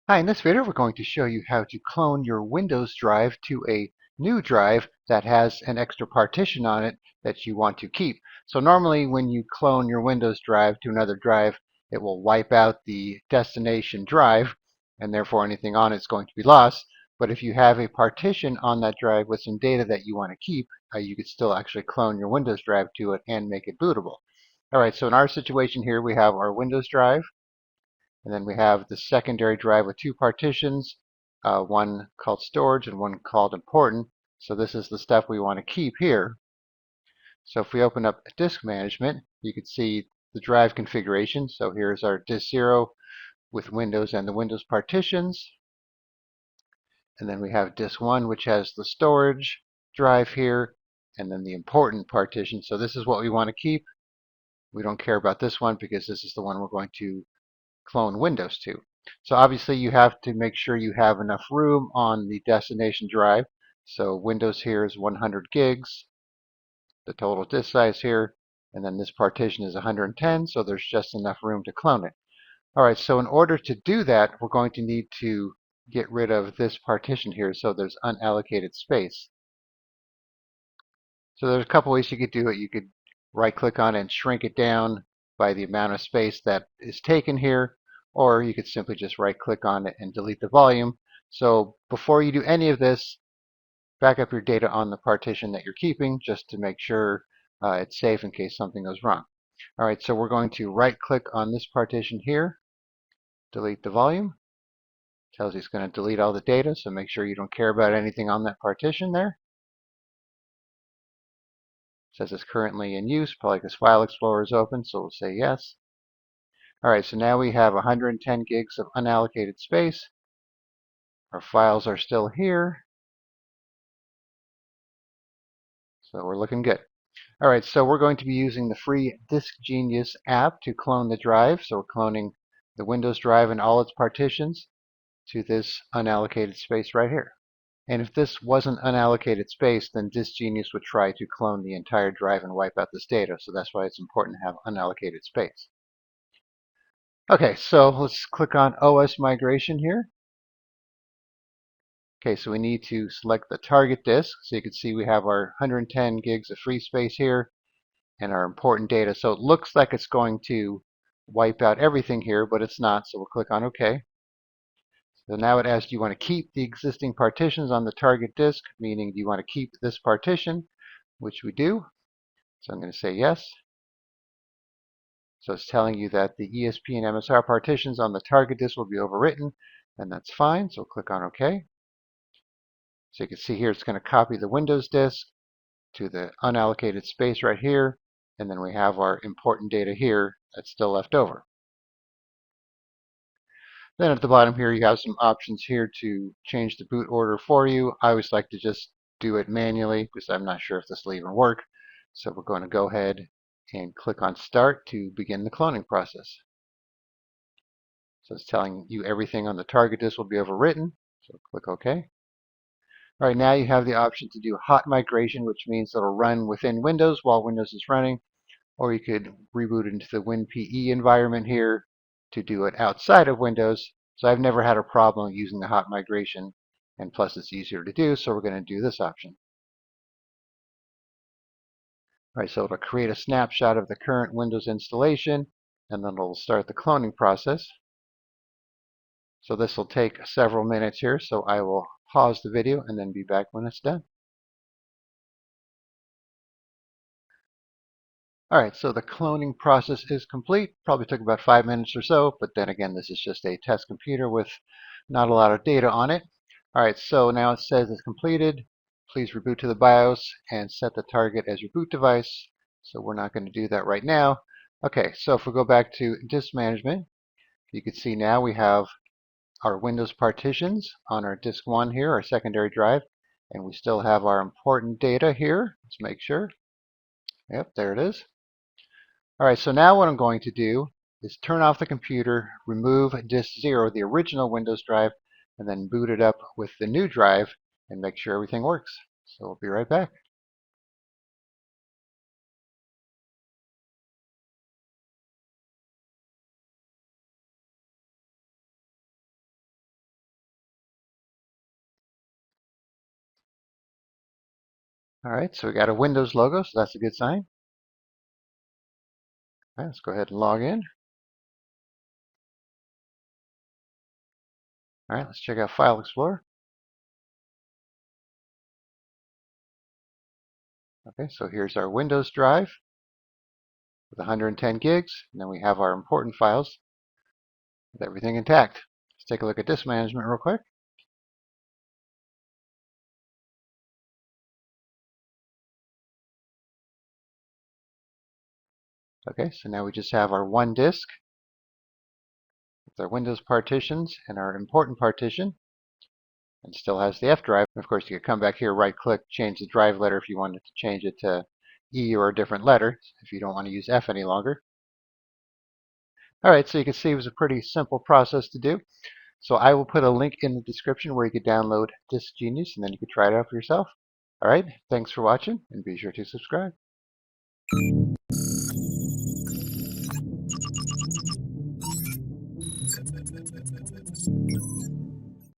Hi, in this video we're going to show you how to clone your Windows drive to a new drive that has an extra partition on it that you want to keep. So normally when you clone your Windows drive to another drive, it will wipe out the destination drive and therefore anything on it is going to be lost. But if you have a partition on that drive with some data that you want to keep, you could still actually clone your Windows drive to it and make it bootable. Alright, so in our situation here we have our Windows drive. And then we have the secondary drive with two partitions, one called storage and one called important. So this is the stuff we want to keep here. So if we open up disk management, you can see the drive configuration. So here's our disk 0 with Windows and the Windows partitions. And then we have disk 1, which has the storage drive here, and then the important partition. So this is what we want to keep. We don't care about this one because this is the one we're going to clone Windows to. So obviously you have to make sure you have enough room on the destination drive. So Windows here is 100 gigs, the total disk size here, and then this partition is 110, so there's just enough room to clone it. Alright, so in order to do that, we're going to need to get rid of this partition here, so there's unallocated space. So there's a couple ways you could do it. You could right click on it and shrink it down by the amount of space that is taken here, or you could simply just right click on it and delete the volume. So before you do any of this, back up your data on the partition that you're keeping just to make sure it's safe in case something goes wrong. Alright, so we're going to right click on this partition here, delete the volume. Tells you it's going to delete all the data, so make sure you don't care about anything on that partition there. Says it's currently in use, probably because File Explorer is open, so we'll say yes. Alright, so now we have 110 gigs of unallocated space. Our files are still here, so we're looking good. Alright, so we're going to be using the free DiskGenius app to clone the drive. So we're cloning the Windows drive and all its partitions to this unallocated space right here. And if this wasn't unallocated space, then DiskGenius would try to clone the entire drive and wipe out this data. So that's why it's important to have unallocated space. Okay, so let's click on OS migration here. Okay, so we need to select the target disk. So you can see we have our 110 gigs of free space here and our important data. So it looks like it's going to wipe out everything here, but it's not. So we'll click on OK. So now it asks, do you want to keep the existing partitions on the target disk? Meaning, do you want to keep this partition? Which we do. So I'm going to say yes. So it's telling you that the ESP and MSR partitions on the target disk will be overwritten, and that's fine. So click on OK. So you can see here it's going to copy the Windows disk to the unallocated space right here, and then we have our important data here that's still left over. Then at the bottom here you have some options here to change the boot order for you. I always like to just do it manually because I'm not sure if this will even work. So we're going to go ahead and click on Start to begin the cloning process. So it's telling you everything on the target disk will be overwritten. So click OK. All right, now you have the option to do hot migration, which means it'll run within Windows while Windows is running. Or you could reboot into the WinPE environment here to do it outside of Windows. So I've never had a problem using the hot migration, and plus it's easier to do, so we're going to do this option. All right, so it'll create a snapshot of the current Windows installation, and then it'll start the cloning process. So this will take several minutes here, so I will pause the video and then be back when it's done. All right, so the cloning process is complete. Probably took about 5 minutes or so, but then again, this is just a test computer with not a lot of data on it. All right, so now it says it's completed. Please reboot to the BIOS and set the target as your boot device. So we're not going to do that right now. Okay, so if we go back to disk management, you can see now we have our Windows partitions on our disk 1 here, our secondary drive, and we still have our important data here. Let's make sure. Yep, there it is. All right, so now what I'm going to do is turn off the computer, remove disk 0, the original Windows drive, and then boot it up with the new drive and make sure everything works. So we'll be right back. All right, so we got a Windows logo, so that's a good sign. All right, let's go ahead and log in. All right, let's check out File Explorer. Okay, so here's our Windows drive with 110 gigs, and then we have our important files with everything intact. Let's take a look at disk management real quick. Okay, so now we just have our one disk with our Windows partitions and our important partition, and still has the F drive. And of course, you could come back here, right-click, change the drive letter if you wanted to change it to E or a different letter if you don't want to use F any longer. All right, so you can see it was a pretty simple process to do. So I will put a link in the description where you could download DiskGenius, and then you could try it out for yourself. All right, thanks for watching, and be sure to subscribe.